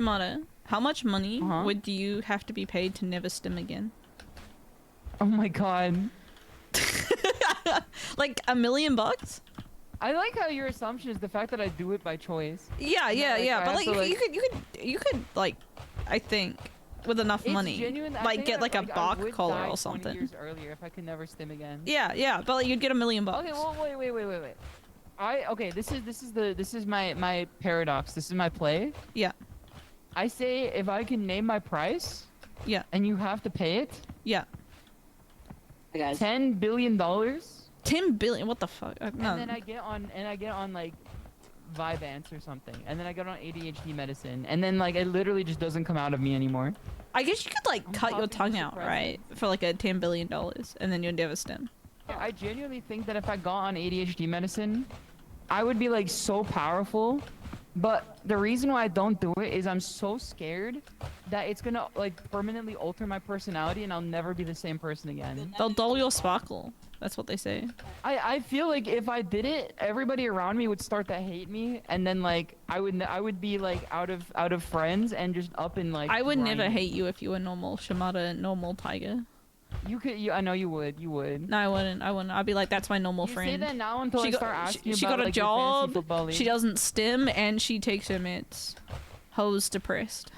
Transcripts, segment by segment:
Mata, how much money would you have to be paid to never stim again? Oh my god. Like $1 million bucks? I like how your assumption is the fact that I do it by choice. Yeah. But like you could like, I think, with enough money, genuine. like get like a bark collar or something. 20 years earlier if I could never stim again. Yeah, but like you'd get $1 million bucks. Okay, well, wait. This is my paradox. This is my play. Yeah. I say if I can name my price. Yeah. And you have to pay it. Yeah. Hey guys. $10 billion. 10 billion? What the fuck? No. And then I get on like Vyvanse or something, and then I get on ADHD medicine, and then like it literally just doesn't come out of me anymore. I guess you could like cut your tongue out, right, for like a $10 billion, and then you'd never stim. Yeah, I genuinely think that if I got on ADHD medicine, I would be like so powerful. But the reason why I don't do it is I'm so scared that it's gonna like permanently alter my personality, and I'll never be the same person again. They'll dull your sparkle. That's what they say. I feel like if I did it, everybody around me would start to hate me, and then like I would be like out of friends and just up in like. I would never hate you if you were normal Shimada, normal tiger. I know you would. No, I wouldn't. I'd be like, that's my normal friend. You say that now until I start asking she about got a like, job. She doesn't stim and she takes her meds. Hoes depressed.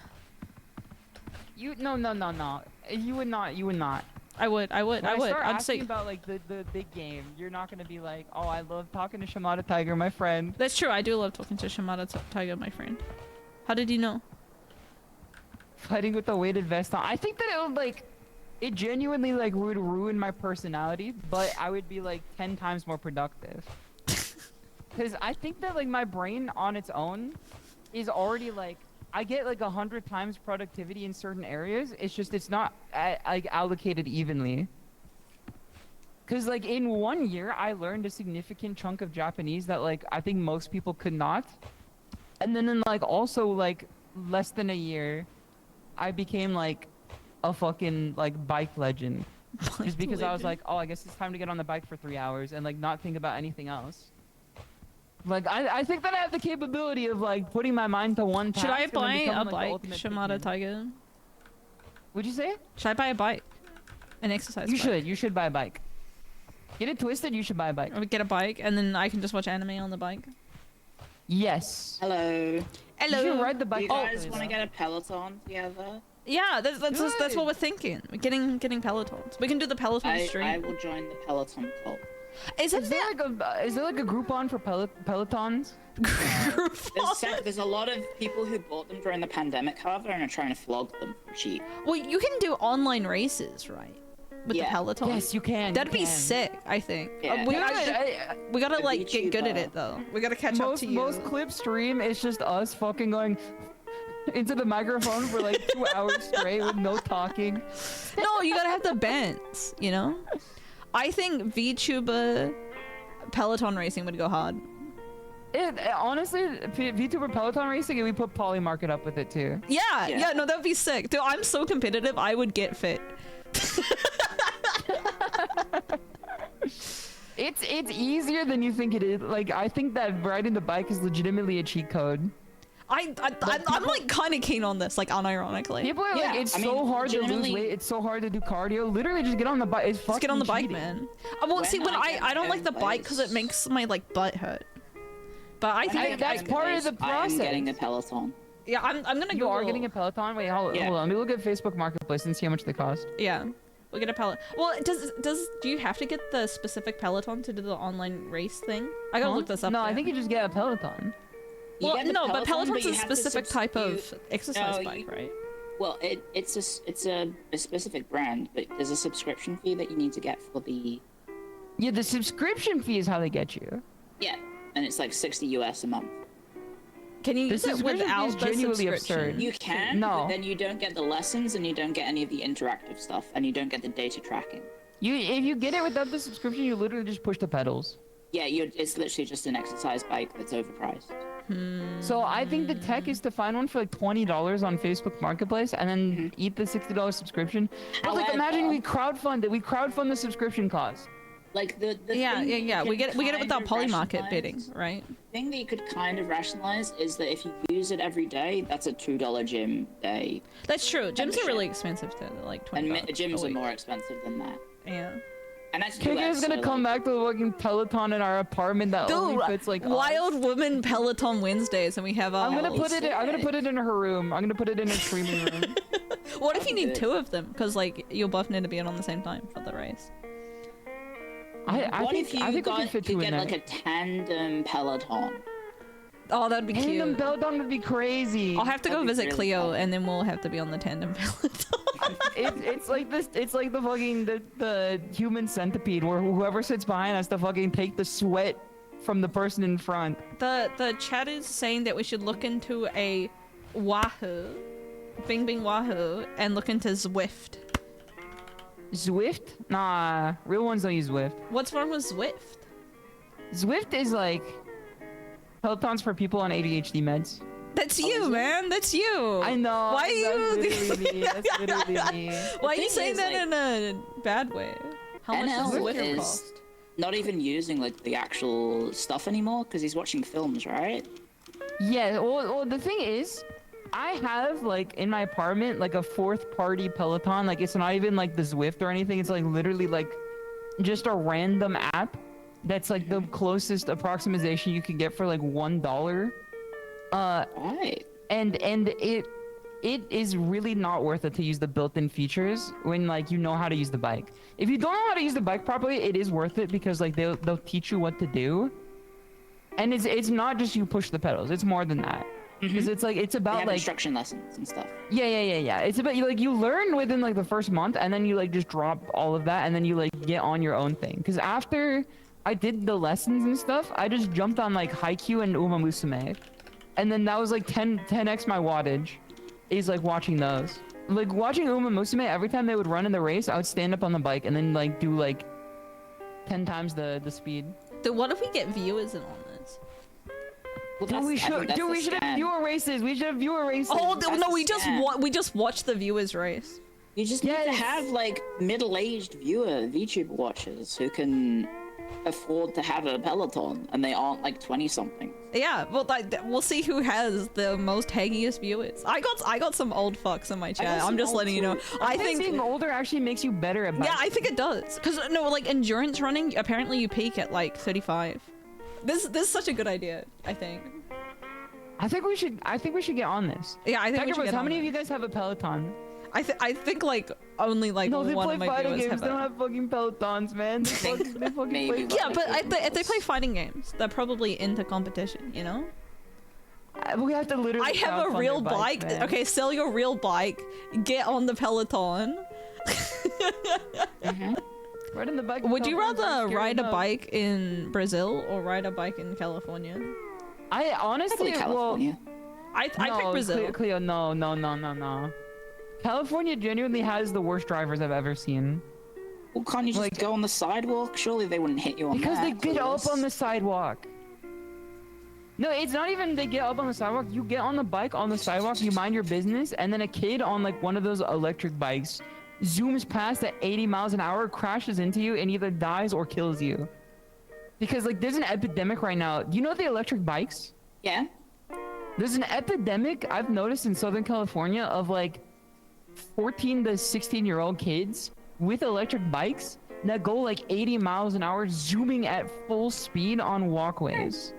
No. You would not. I would. I'd say about like the big game. You're not gonna be like, oh, I love talking to Shimada Tiger, my friend. That's true. I do love talking to Shimada Tiger, my friend. How did you know? Fighting with the weighted vest on. I think that it would like, it genuinely like would ruin my personality, but I would be like 10 times more productive. Because I think that like my brain on its own is already like. I get like 100 times productivity in certain areas. It's just it's not like allocated evenly. Cause like in 1 year I learned a significant chunk of Japanese that like I think most people could not. And then in like also like less than a year, I became like a fucking like bike legend. Just because I was like, oh, I guess it's time to get on the bike for 3 hours and like not think about anything else. Like, I think that I have the capability of, like, putting my mind to one task. Should I buy a bike, Shimada Tiger? What'd you say? Should I buy a bike? An exercise bike? You should buy a bike. Get it twisted, you should buy a bike. Or get a bike, and then I can just watch anime on the bike? Yes. Hello. You should ride the bike. You guys want to get a Peloton together? Yeah, that's what we're thinking. We're getting Pelotons. We can do the Peloton stream. I will join the Peloton cult. Is there like a Groupon for Pelotons? There's a lot of people who bought them during the pandemic, however, and are trying to flog them for cheap. Well, you can do online races, right? With the Peloton. Yes, you can. That'd be sick, I think. Yeah. We gotta like get good at it though. We gotta catch up to you. Most clip stream is just us fucking going into the microphone for like 2 hours straight with no talking. No, you gotta have the bends, you know? I think VTuber Peloton racing would go hard. Honestly, VTuber Peloton racing, and we put Polymarket up with it too. Yeah, no, that would be sick. Dude, I'm so competitive, I would get fit. It's easier than you think it is. Like, I think that riding the bike is legitimately a cheat code. I'm like kind of keen on this, like unironically. People are like, it's so hard to lose weight. It's so hard to do cardio. Literally, just get on the bike. It's fucking just get on the bike, cheating. man. Well, see, when I don't like the bike because it makes my like butt hurt. But I think that's part of the process. I'm getting a Peloton. Yeah, I'm gonna. You are getting a Peloton. Wait, hold on. Let me look at Facebook Marketplace and see how much they cost. Yeah, we'll get a Peloton. Well, do you have to get the specific Peloton to do the online race thing? I gotta look this up. No, I think you just get a Peloton. Well, no, but Peloton's a specific type of exercise bike, right? Well, it's a specific brand, but there's a subscription fee that you need to get for the. Yeah, the subscription fee is how they get you. Yeah, and it's like 60 US a month. Can you use it without the genuinely subscription? absurd. You can, no. But then you don't get the lessons, and you don't get any of the interactive stuff, and you don't get the data tracking. If you get it without the subscription, you literally just push the pedals. Yeah, it's literally just an exercise bike that's overpriced. So I think the tech is to find one for like $20 on Facebook Marketplace and then eat the $60 subscription. But like, imagine we crowdfund it. We crowdfund the subscription cost. Like the Yeah, thing yeah, that you yeah. We can get it without kind of polymarket rationalize- bidding, right? thing that you could kind of rationalize is that if you use it every day, that's a $2 gym day, That's true. Gyms are Membership. really expensive too. They're like 20 and bucks gyms a are week. more expensive than that. Yeah. And that's Kiki US, is gonna so, come like, back to the fucking Peloton in our apartment that only fits like us. Wild Woman Peloton Wednesdays, and we have our. I'm gonna put it. I'm gonna put it in her room. I'm gonna put it in her streaming room. What if you need Good. 2 of them? Because like you'll both need to be in on the same time for the race. I what think if you I think we got, can fit could 2 in get there. like a tandem Peloton? Oh, that'd be Tandem cute. Peloton would be crazy. I'll have to go That'd be visit really Cleo, fun. and then we'll have to be on the tandem Peloton. It's like this. It's like the fucking the human centipede, where whoever sits behind has to fucking take the sweat from the person in front. The chat is saying that we should look into a Wahoo, Bing Bing Wahoo, and look into Zwift. Zwift? Nah, real ones don't use Zwift. What's wrong with Zwift? Zwift is like Pelotons for people on ADHD meds. That's Oh, you, is it? man. That's you. I know. Why are that's you? literally me. That's literally me. Why are you thing saying is, that like, in a bad way? How much does NL Zwift is cost? not even using like the actual stuff anymore because he's watching films, right? Yeah. Well, the thing is, I have like in my apartment like a 4th party Peloton. Like it's not even like the Zwift or anything. It's like literally like just a random app that's like the closest approximation you can get for like $1. Right. And it is really not worth it to use the built-in features when like you know how to use the bike. If you don't know how to use the bike properly, it is worth it because like they'll teach you what to do. And it's not just you push the pedals. It's more than that. Because it's like it's They about have like instruction lessons and stuff. yeah. It's about you learn within like the first month and then you like just drop all of that and then you like get on your own thing. Because after I did the lessons and stuff, I just jumped on like Haikyuu and Uma Musume. And then that was like 10x my wattage is like watching those. Like watching Uma Musume, every time they would run in the race, I would stand up on the bike and then like do like 10 times the speed. Dude, what if we get viewers in on this? Well, Dude, we should have viewer races. We should have viewer races. Oh That's no, the we just scam. we just watched the viewers race. You just need to Yes. have like middle-aged viewer VTuber watchers who can afford to have a Peloton and they aren't like 20-something. Yeah, well, like, we'll see who has the most haggiest viewers. I got some old fucks in my chat. got I'm some just old letting you know. too. I think think being older actually makes you better at bike. yeah, I think it does. Cause no, like endurance running, apparently you peak at like 35. This is such a good idea. I think. I think we should get on this. Yeah, I think we should Peckerboss, get how on many of it. you guys have a Peloton? I think like only like No, they one play of my fighting viewers games. They don't have have fucking Pelotons, man. They fucking maybe play. Yeah, but if they play fighting games, they're probably into competition. You know. We have to literally. I have a crowdfund real their bike. bikes, man. Okay, sell your real bike. Get on the Peloton. Right in the bike. Would you Pelotons are rather scary ride a enough. bike in Brazil or ride a bike in California? I honestly, Probably California. I pick Brazil. Cleo, no. California genuinely has the worst drivers I've ever seen. Well, can't you just Like- go on the sidewalk? Surely they wouldn't hit you on Because that. they get up clueless. on the sidewalk. No, it's not even they get up on the sidewalk. You get on the bike on the sidewalk, you mind your business, and then a kid on like one of those electric bikes zooms past at 80 miles an hour, crashes into you, and either dies or kills you. Because like there's an epidemic right now. Do you know the electric bikes? Yeah. There's an epidemic I've noticed in Southern California of like 14 to 16-year-old kids with electric bikes that go like 80 miles an hour zooming at full speed on walkways.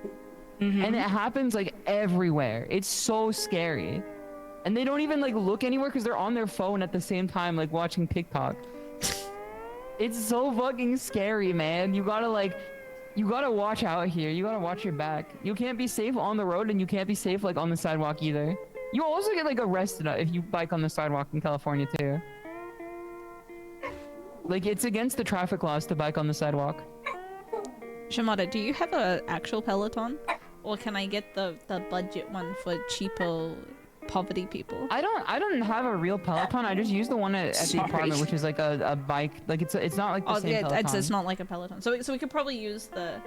And it happens like everywhere. It's so scary. And they don't even like look anywhere because they're on their phone at the same time like watching TikTok. It's so fucking scary, man. You gotta watch out here. You gotta watch your back. You can't be safe on the road and you can't be safe like on the sidewalk either. You also get like arrested if you bike on the sidewalk in California too. Like it's against the traffic laws to bike on the sidewalk. Shamada, do you have an actual Peloton? Or can I get the budget one for cheapo poverty people? I don't have a real Peloton. I just use the one at the Sorry. apartment, which is like a bike. Like it's not like the Oh same yeah, Peloton. it's not like a Peloton. So we could probably use the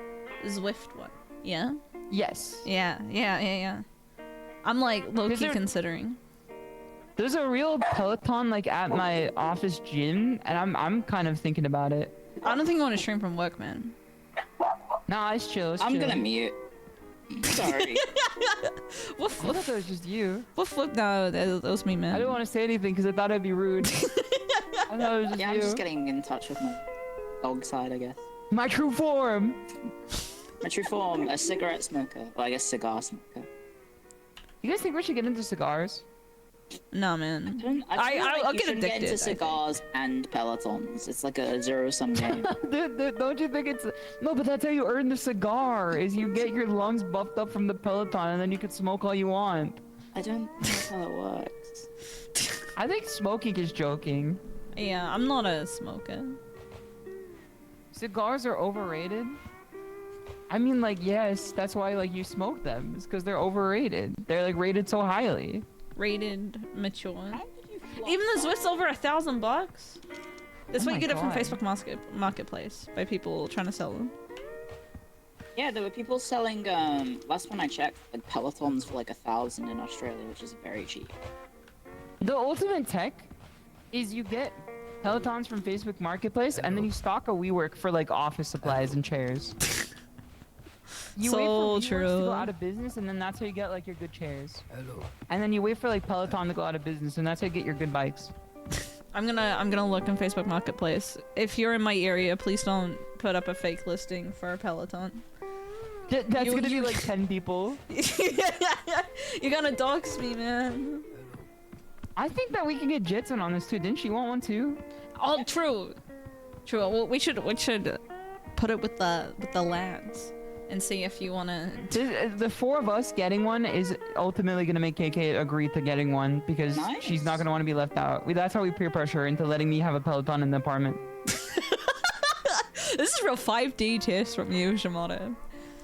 Zwift one. Yeah? Yes. Yeah. I'm like Is low-key there- considering. There's a real Peloton like at my office gym, and I'm kind of thinking about it. I don't think you want to stream from work, man. Nah, it's chill. It's I'm chill. gonna mute. Sorry. What I thought that was just you. What flip? No, that was me, man. I didn't want to say anything because I thought it'd be rude. I thought it was just Yeah, you. I'm just getting in touch with my dog side, I guess. My true form. My true form, a cigarette smoker. Well, I guess cigar smoker. You guys think we should get into cigars? Nah, man. I'll get get addicted, I into think. cigars and Pelotons. It's like a zero-sum game. Don't you think it's... No, but that's how you earn the cigar, is you get your lungs buffed up from the Peloton and then you can smoke all you want. I don't know how it works. I think smoking is joking. Yeah, I'm not a smoker. Cigars are overrated. I mean, like, yes, that's why, like, you smoke them. It's because they're overrated. They're, like, rated so highly. Rated mature. Even the Zwift's over $1,000. That's Oh what you my get it from God. Facebook Marketplace by people trying to sell them. Yeah, there were people selling, last time I checked, like Pelotons for like 1,000 in Australia, which is very cheap. The ultimate tech is you get Pelotons from Facebook Marketplace and then you stock a WeWork for, like, office supplies and chairs. You wait for WeWorks to true. go out of business, and then that's how you get, like, your good chairs. And then you wait for, like, Peloton to go out of business, and that's how you get your good bikes. I'm gonna look in Facebook Marketplace. If you're in my area, please don't put up a fake listing for a Peloton. That's gonna be, like, 10 people. You're gonna dox me, man. I think that we can get Jetson on this, too. Didn't she want one, too? Oh, true. True. Well, we should put it with the lads and see if you wanna. The four of us getting one is ultimately gonna make KK agree to getting one because Nice. she's not gonna want to be left out. That's how we peer pressure her into letting me have a Peloton in the apartment. This is real 5D test from you, Shimada.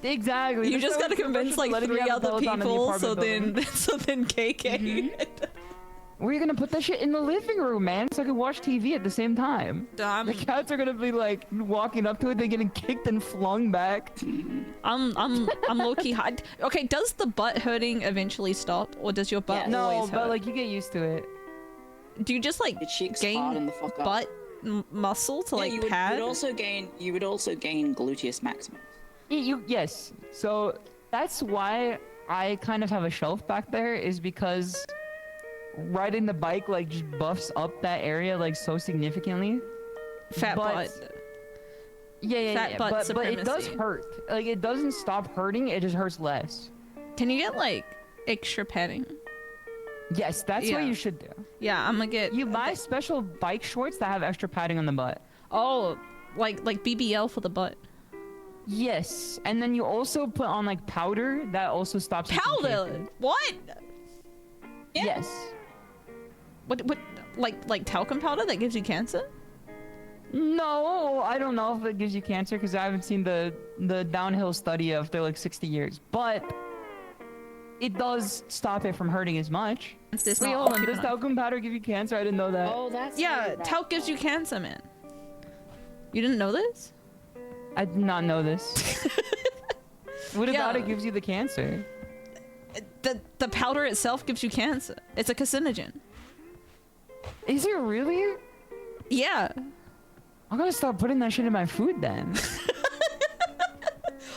Exactly. You just gotta convince like letting me 3 have a other Peloton in the people, apartment building. so then KK. We're gonna put that shit in the living room, man, so I can watch TV at the same time. I'm The cats are gonna be like walking up to it, they're getting kicked and flung back. low key high. Okay, does the butt hurting eventually stop, or does your butt Yes. always No, hurt? but like you get used to it. do you just like Your cheeks gain harden the fuck up. butt muscle to Yeah, like you would pad? also gain gluteus maximus. Yes. So that's why I kind of have a shelf back there, is because riding the bike like just buffs up that area like so significantly. Fat but- butt. Yeah, Fat butt but it does supremacy. hurt. Like it doesn't stop hurting, it just hurts less. Can you get like extra padding? Yes, that's Yeah. what you should do. Yeah, I'm gonna get. You buy special bike shorts that have extra padding on the butt. Oh, like BBL for the butt. Yes, and then you also put on like powder that also stops you from Powder. kicking. What? Yeah. Yes. What? Like talcum powder that gives you cancer? No, I don't know if it gives you cancer because I haven't seen the downhill study after like 60 years, but it does stop it from hurting as much. It's Wait, not hold on. cheap Does enough. talcum powder give you cancer? I didn't know that. Oh, that's Yeah, talc gives you cancer, man. You didn't know this? I did not know this. What about Yeah. it gives you the cancer? The powder itself gives you cancer. It's a carcinogen. Is it really? Yeah. I'm gonna start putting that shit in my food then.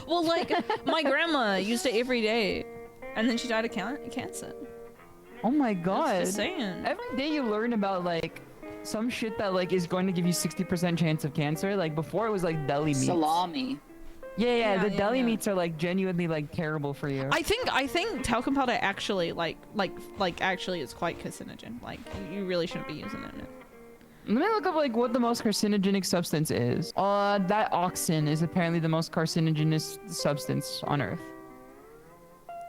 Well, like my grandma used it every day, and then she died of cancer. Oh my god. Just saying. Every day you learn about like some shit that like is going to give you 60% chance of cancer. Like before it was like deli meats. salami. Yeah, the Yeah, deli yeah. meats are like genuinely like terrible for you. I think talcum powder actually like actually is quite carcinogen. Like you really shouldn't be using it. Let me look up like what the most carcinogenic substance is. That oxen is apparently the most carcinogenous substance on Earth.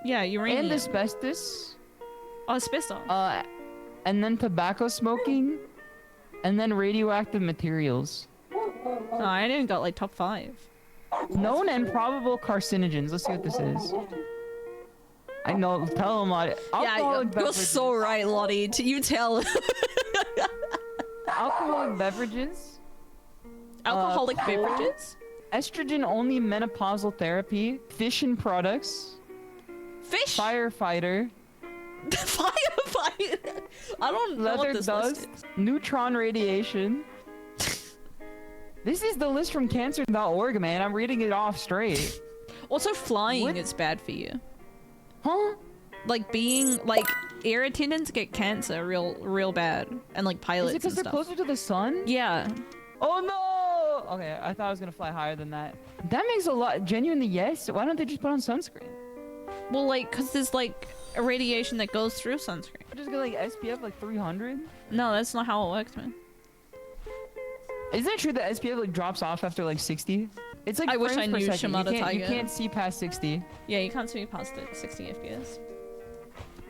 Yeah, uranium. And asbestos. Oh, asbestos. And then tobacco smoking, and then radioactive materials. Oh, I didn't got like top 5. Known and probable carcinogens. Let's see what this is. I know. Tell them on it. Yeah, you're so right, Lottie. You tell. Alcoholic beverages. Alcoholic coal, beverages. Estrogen-only menopausal therapy. Fission products. Fish. Firefighter. Firefighter. I don't know Leather what this dust. list is. Neutron radiation. This is the list from cancer.org, man. I'm reading it off straight. Also, flying What? is bad for you. Huh? Like being like air attendants get cancer real bad, and like pilots Is it because and they're stuff. closer to the sun? Yeah. Oh no! Okay, I thought I was gonna fly higher than that. That makes a lot. Genuinely, yes. Why don't they just put on sunscreen? Well, like, cause there's like a radiation that goes through sunscreen. Just get like SPF like 300. No, that's not how it works, man. Isn't it true that SPF like drops off after like 60? It's like I wish frames I per knew second. Shimada You Tiger. can't see past 60. Yeah, you can't see past it. 60 FPS.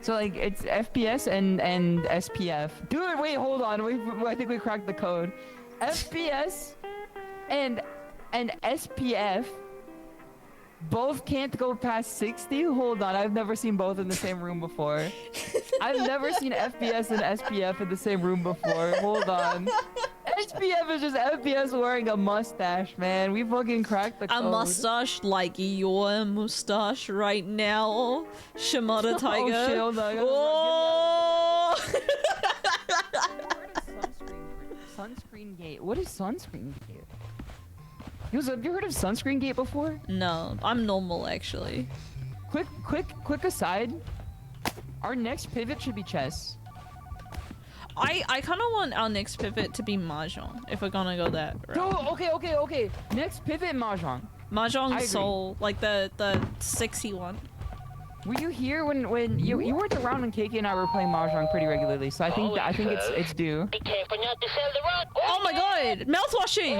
So like it's FPS and SPF. Dude, wait, hold on. I think we cracked the code. FPS and SPF both can't go past 60. Hold on, I've never seen both in the same room before. I've never seen FPS and SPF in the same room before. Hold on. SPF is just FPS wearing a mustache, man. We fucking cracked the code. A mustache like your mustache right now, Shimada Tiger. Oh, shit, hold on. Oh! Sunscreen Gate. What is Sunscreen Gate? Have you heard of Sunscreen Gate before? No, I'm normal actually. Quick aside. Our next pivot should be chess. I kind of want our next pivot to be mahjong if we're gonna go that route. Oh, okay. Next pivot, Mahjong. Mahjong agree. Soul, like the sexy one. Were you here when you weren't around when KK and I were playing Mahjong pretty regularly? So I think it's due. Be careful not to sell the rock. Oh my god, mouthwashing!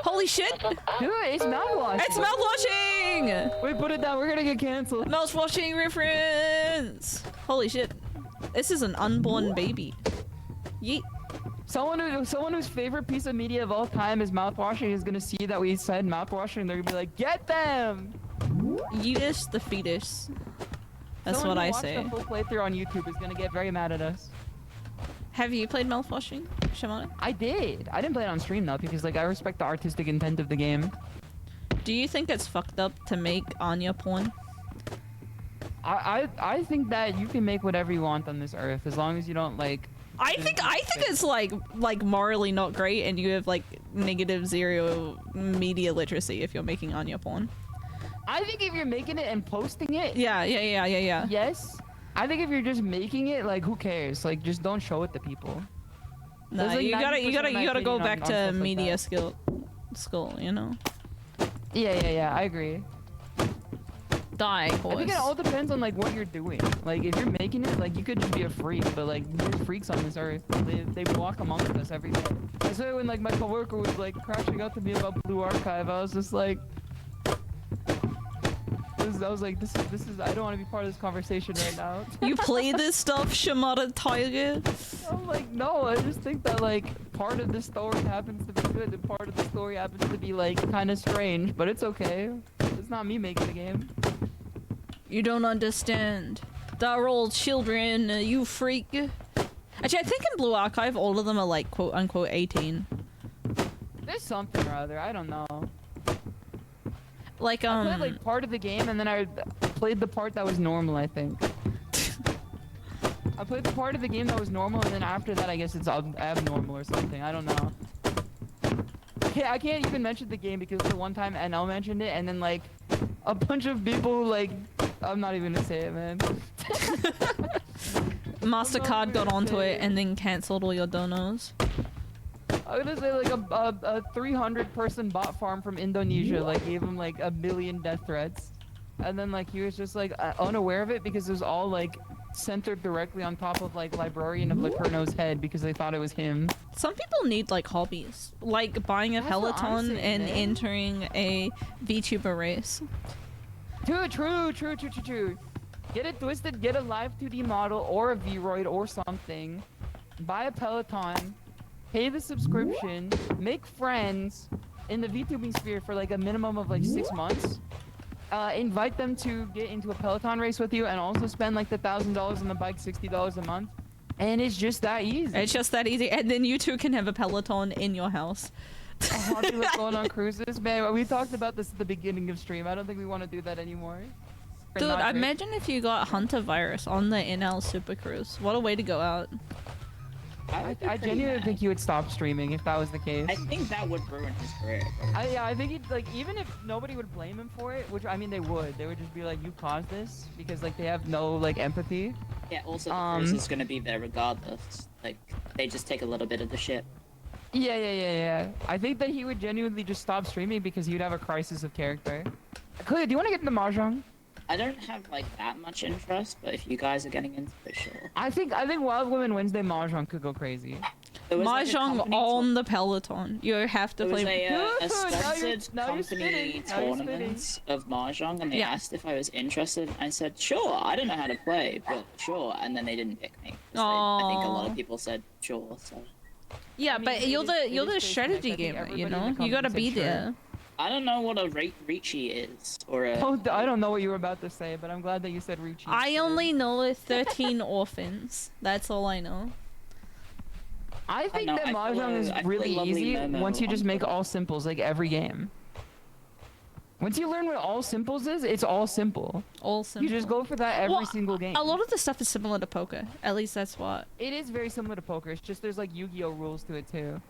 Holy shit! Dude, it's mouthwash. It's mouthwashing! Wait, put it down. We're gonna get canceled. Mouthwashing reference! Holy shit. This is an unborn baby. Yeet. Someone whose favorite piece of media of all time is mouthwashing is gonna see that we said mouthwashing and they're gonna be like, get them! Yeetus the fetus. That's Someone what who I watched say. the full playthrough on YouTube is gonna get very mad at us. Have you played mouthwashing, Shimada? I did. I didn't play it on stream though because like I respect the artistic intent of the game. Do you think it's fucked up to make Anya porn? I think that you can make whatever you want on this earth as long as you don't like. I think it's like morally not great, and you have like -0 media literacy if you're making Anya porn. I think if you're making it and posting it, Yeah. yes. I think if you're just making it, like who cares? Like just don't show it to people. Nah, There's, like, you 90% of my gotta go opinion back on to stuff like media that. school, you know. Yeah. I agree. Die, I think horse. it all depends on like what you're doing. Like if you're making it, like you could just be a freak, but like there's freaks on this earth. They walk amongst us every day. That's why when like my coworker was like crashing out to me about Blue Archive, I was just like, I was like, this is I don't want to be part of this conversation right now. You play this stuff, Shimada Tiger? I'm like, no, I just think that like part of the story happens to be good and part of the story happens to be like kind of strange, but it's okay. It's not me making the game. You don't understand. They're all children, you freak. Actually, I think in Blue Archive, all of them are like quote unquote 18. There's something or other, I don't know. Like, I played like part of the game and then I played the part that was normal, I think. I played the part of the game that was normal and then after that I guess it's abnormal or something, I don't know. I can't even mention the game because the one time NL mentioned it and then like a bunch of people like, I'm not even gonna say it, man. MasterCard got onto it and then cancelled all your donos. I'm gonna say like a 300 person bot farm from Indonesia like gave him like 1 million death threats, and then like he was just like unaware of it because it was all like centered directly on top of like Librarian of Lacerno's head because they thought it was him. Some people need like hobbies, like buying a That's what I'm Peloton saying, and man. entering a VTuber race. Dude, true. Get it twisted, get a live 2D model or a Vroid or something. Buy a Peloton, pay the subscription, make friends in the VTubing sphere for like a minimum of like 6 months. Invite them to get into a Peloton race with you and also spend like the $1,000 on the bike, $60 a month. And it's just that easy. It's just that easy, and then you two can have a Peloton in your house. A hobby like going on cruises. Man, we talked about this at the beginning of stream. I don't think we want to do that anymore. Dude, imagine if you got Hunter virus on the NL Super Cruise. What a way to go out. I would be I pretty genuinely mad. think he would stop streaming if that was the case. I think that would ruin his career. Yeah, I think he'd like, even if nobody would blame him for it, which I mean they would just be like, you caused this, because like they have no like empathy. Yeah, also the cruise is gonna be there regardless. Like, they just take a little bit of the shit. Yeah. I think that he would genuinely just stop streaming because he would have a crisis of character. Cleo, do you want to get into Mahjong? I don't have like that much interest, but if you guys are getting into it, sure. I think Wild Women Wednesday Mahjong could go crazy. There was, like, a Mahjong company on the Peloton. You have to There was play. a Dude, sponsored now you're company spitting. Now you're tournament of Mahjong, and they Yeah. asked if I was interested. I said, sure, I don't know how to play, but sure. And then they didn't pick me. 'Cause I think a lot of people said, sure, so. Yeah, I mean, but it you're is- the it you're is the face-to-face. strategy I think gamer. You everybody in know, the you company gotta said be sure. there. I don't know what a Ricci is, or a... Oh, I don't know what you were about to say, but I'm glad that you said Ricci. I only know 13 orphans. That's all I know. I think know, that I Mahjong follow- is I follow really Lovely easy Momo once you just on make Twitter. all simples like every game. Once you learn what all simples is, it's all simple. All simple. You just go for that every Well, single game. A lot of the stuff is similar to poker. At least that's what. It is very similar to poker. It's just there's like Yu-Gi-Oh rules to it too.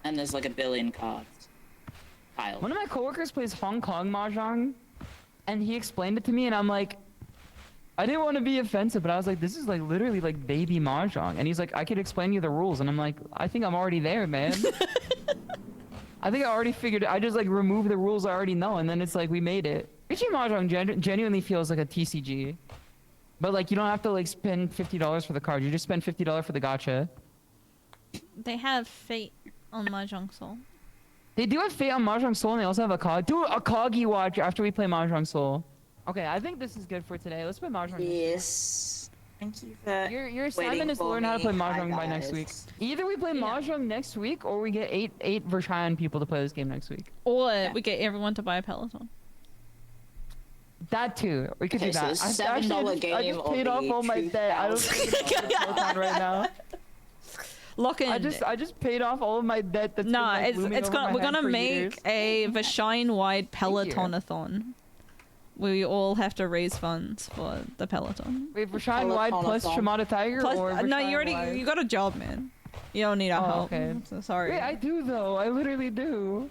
And there's like a billion cards. Kyle. One of my coworkers plays Hong Kong Mahjong, and he explained it to me, and I'm like, I didn't want to be offensive, but I was like, this is like literally like baby Mahjong. And he's like, I could explain you the rules, and I'm like, I think I'm already there, man. I think I already figured it. I just like removed the rules I already know, and then it's like we made it. Richie Mahjong genuinely feels like a TCG, but like you don't have to like spend $50 for the card. You just spend $50 for the gacha. They have fate on Mahjong Soul. They do have Fate on Mahjong Soul, and they also have a Cog. Do a Coggy watch after we play Mahjong Soul. Okay, I think this is good for today. Let's play Mahjong. Yes. Thank you for Your waiting assignment is to for learn how to me. play Hi, Mahjong by next guys. week. Either we play Yeah. Mahjong next week, or we get eight Vershayan people to play this game next week. Or we get everyone to buy a Peloton. That too. We could Okay, do so that. it's a I $7 just game paid or off the all my debt. I don't think I'm Peloton right now. Lock in. I just paid off all of my debt. That's been, Nah, like, looming it's over my gonna we're head gonna for make years. a Vashine wide Thank you. Pelotonathon. We all have to raise funds for the Peloton. Wait, Vershayan Wide plus Peloton-a-thon. Shimada Tiger, Plus, or no, Vershayan you already Wide? you got a job, man. You don't need our Oh, help. okay. I'm so sorry. Wait, I do though. I literally do.